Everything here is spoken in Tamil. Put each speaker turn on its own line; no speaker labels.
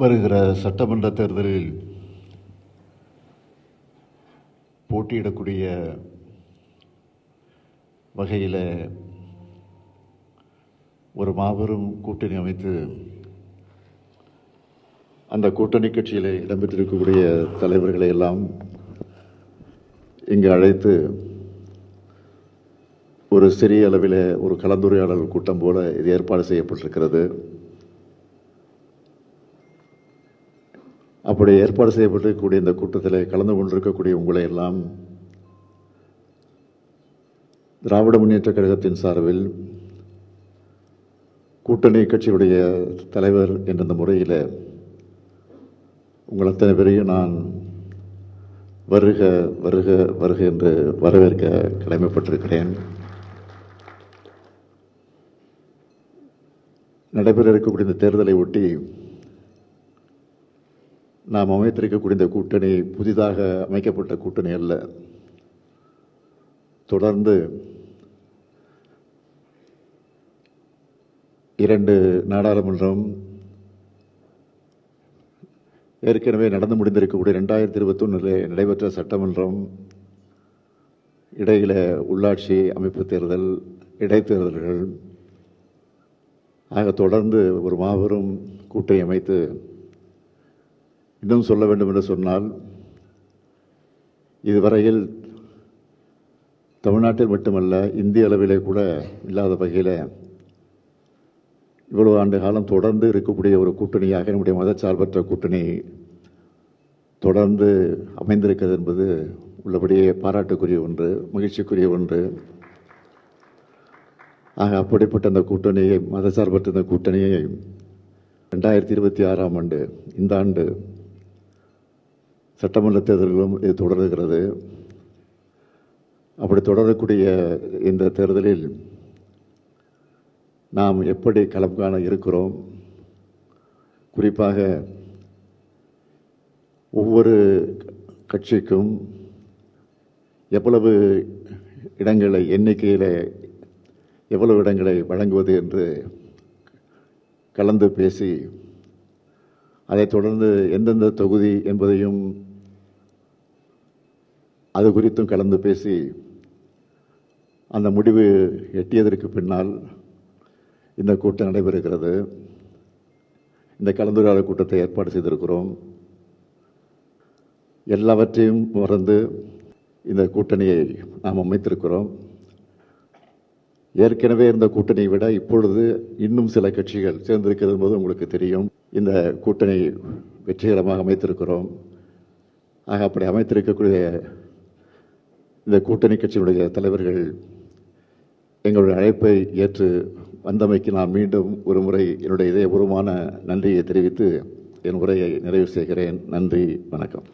வருகிற சட்டமன்ற தேர்தலில் போட்டியிடக்கூடிய வகையில் ஒரு மாபெரும் கூட்டணி அமைத்து அந்த கூட்டணி கட்சியில் இடம்பெற்றிருக்கக்கூடிய தலைவர்களை எல்லாம் இங்கு அழைத்து ஒரு சிறிய அளவில் ஒரு கலந்துரையாடல் கூட்டம் போல இது ஏற்பாடு செய்யப்பட்டிருக்கிறது. அப்படி ஏற்பாடு செய்யப்பட்டிருக்கக்கூடிய இந்த கூட்டத்தில் கலந்து கொண்டிருக்கக்கூடிய உங்களை எல்லாம் திராவிட முன்னேற்றக் கழகத்தின் சார்பில் கூட்டணி கட்சியுடைய தலைவர் என்ற முறையில் உங்கள் அத்தனை பேரையும் நான் வருக வருக வருக என்று வரவேற்க கடமைப்பட்டிருக்கிறேன். நடைபெற இருக்கக்கூடிய இந்த தேர்தலை ஒட்டி நாம் அமைத்திருக்கக்கூடிய இந்த கூட்டணி புதிதாக அமைக்கப்பட்ட கூட்டணி அல்ல. தொடர்ந்து 2 நாடாளுமன்றம், ஏற்கனவே நடந்து முடிந்திருக்கக்கூடிய 2021 நடைபெற்ற சட்டமன்றம், இடையில உள்ளாட்சி அமைப்பு தேர்தல், இடைத்தேர்தல்கள் ஆக தொடர்ந்து ஒரு மாபெரும் கூட்டணி அமைத்து, இன்னும் சொல்ல வேண்டும் என்று சொன்னால், இதுவரையில் தமிழ்நாட்டில் மட்டுமல்ல இந்திய அளவிலே கூட இல்லாத வகையில் இவ்வளவு ஆண்டு காலம் தொடர்ந்து இருக்கக்கூடிய ஒரு கூட்டணியாக நம்முடைய மதச்சார்பற்ற கூட்டணி தொடர்ந்து அமைந்திருக்கிறது என்பது உள்ளபடியே பாராட்டுக்குரிய ஒன்று, மகிழ்ச்சிக்குரிய ஒன்று. ஆக அப்படிப்பட்ட அந்த கூட்டணியை, மதச்சார்பற்ற இந்த கூட்டணியை 2026ஆம் ஆண்டு, இந்த ஆண்டு சட்டமன்ற தேர்தல்களும் இது தொடர்கிறது. அப்படி தொடரக்கூடிய இந்த தேர்தலில் நாம் எப்படி களம் காண இருக்கிறோம், குறிப்பாக ஒவ்வொரு கட்சிக்கும் எவ்வளவு இடங்களை, எண்ணிக்கையில் எவ்வளவு இடங்களை வழங்குவது என்று கலந்து பேசி, அதைத் தொடர்ந்து எந்தெந்த தொகுதி என்பதையும் அது குறித்தும் கலந்து பேசி அந்த முடிவு எட்டியதற்கு பின்னால் இந்த கூட்டம் நடைபெறுகிறது. இந்த கலந்துரையாடல் கூட்டத்தை ஏற்பாடு செய்திருக்கிறோம். எல்லாவற்றையும் மறந்து இந்த கூட்டணியை நாம் அமைத்திருக்கிறோம். ஏற்கனவே இருந்த கூட்டணியை விட இப்பொழுது இன்னும் சில கட்சிகள் சேர்ந்திருக்கிறது போது உங்களுக்கு தெரியும். இந்த கூட்டணி வெற்றிகரமாக அமைத்திருக்கிறோம். ஆக அப்படி அமைத்திருக்கக்கூடிய இந்த கூட்டணி கட்சியினுடைய தலைவர்கள் எங்களுடைய அழைப்பை ஏற்று வந்தமைக்கு நான் மீண்டும் ஒரு முறை என்னுடைய இதயபூர்வமான நன்றியை தெரிவித்து என் உரையை நிறைவு செய்கிறேன். நன்றி, வணக்கம்.